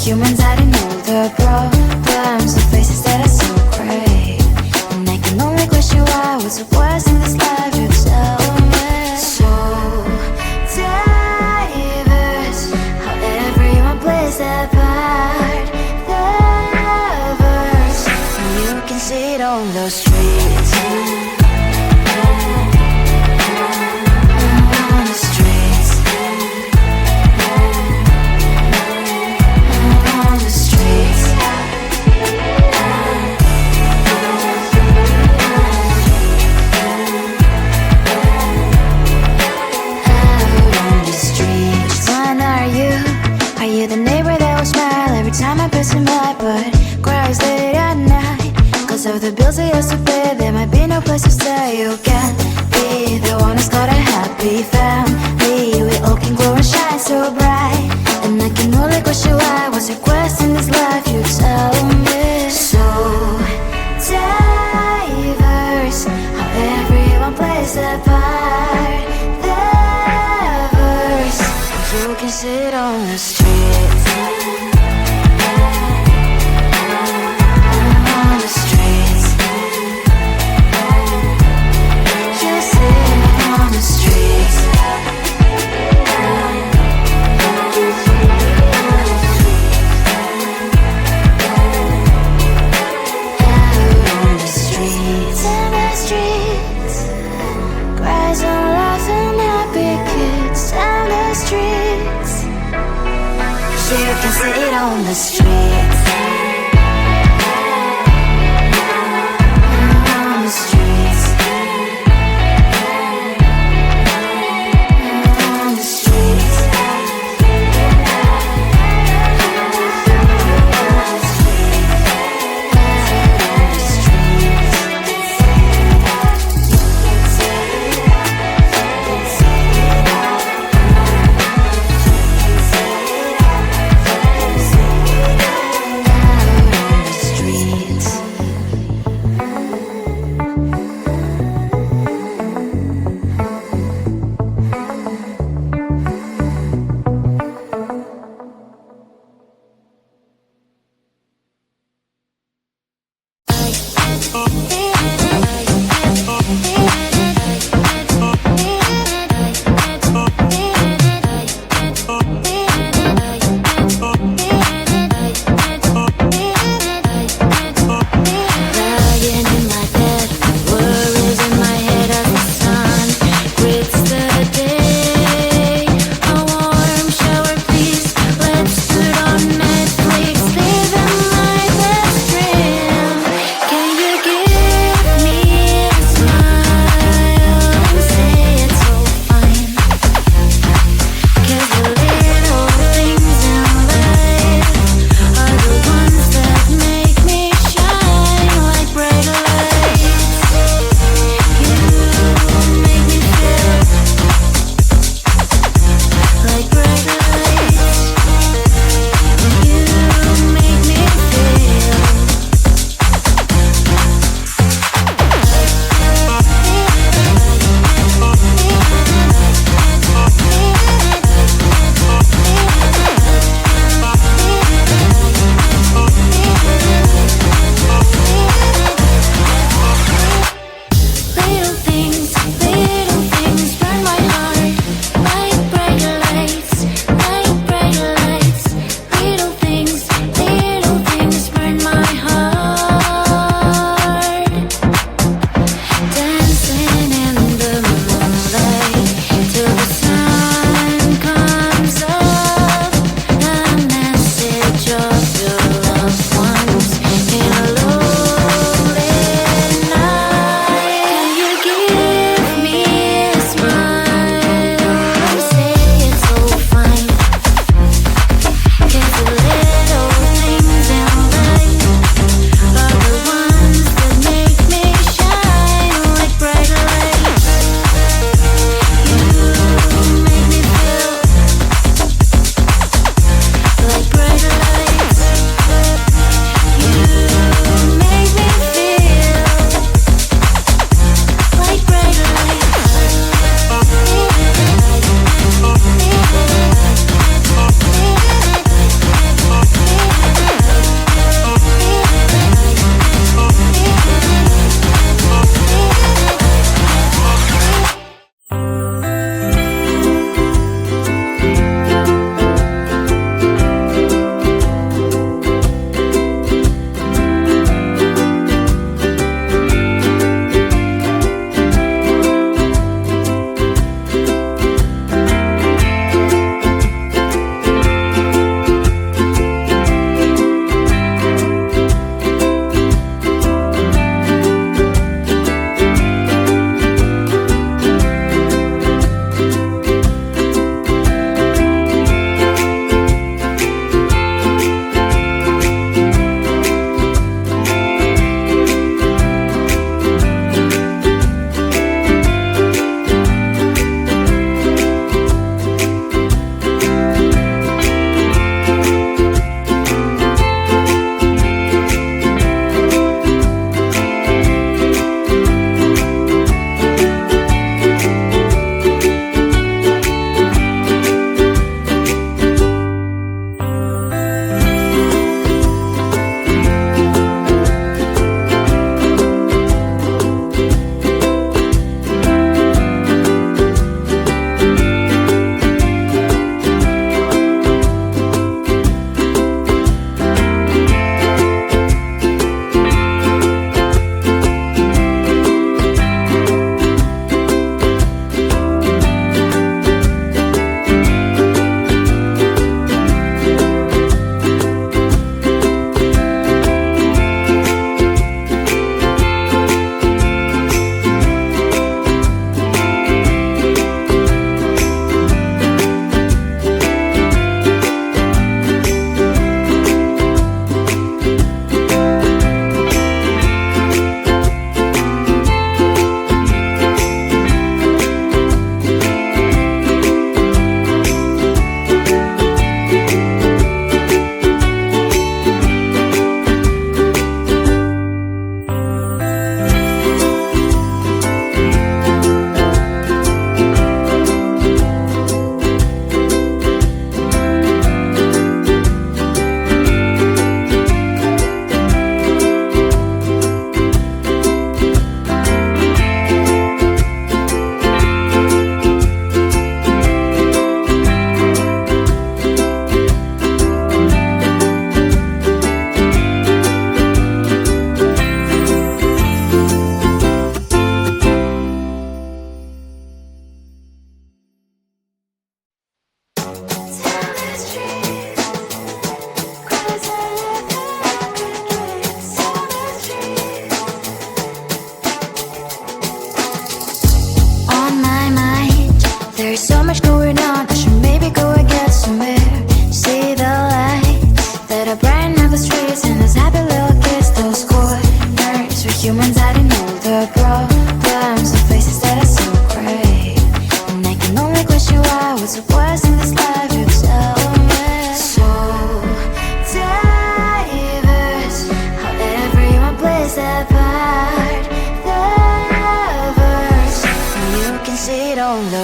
humans hiding all the problems, the faces that are so gray. And I can only question why, what's the worst in this life, you tell me. So diverse, how everyone plays their part. The verse, and you can see it on the streets. Time I pass by, but cries late at night. Cause of the bills I used to pay, there might be no place to stay. You can't be the one who's got a happy family. We all can glow and shine so bright. And I can only question why, what's your quest in this life, you tell me. So diverse, how everyone plays their part. The verse, you can see it on the streets. You can see it on the streets. On the streets. On the streets.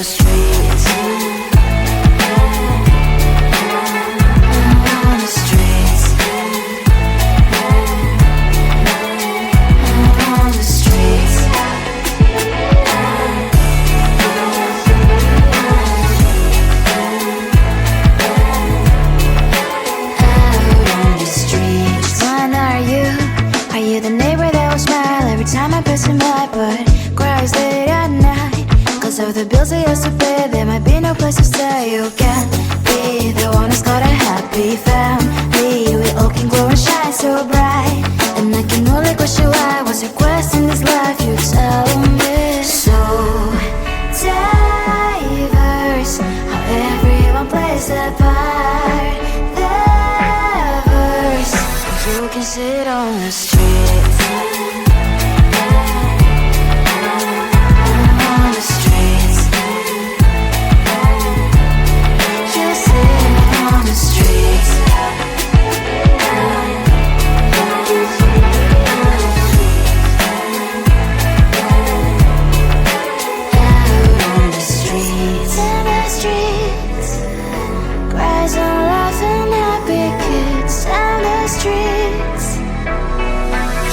the streets. On the streets. On the streets. The neighbor that will smile every time I pass him by, but cries late at night. Cause of the bills I used to pay, there might be no place to stay. You can't be the one who's got a happy family. We all can glow and shine so bright, and I can only question why. What's your quest in this life? You tell me. So diverse, how everyone plays their part. Their verse, you can sit on the street.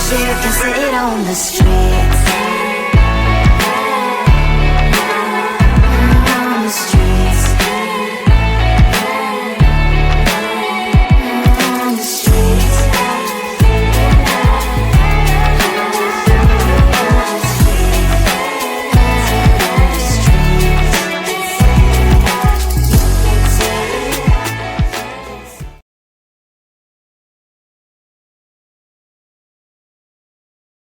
You can sit on the streets.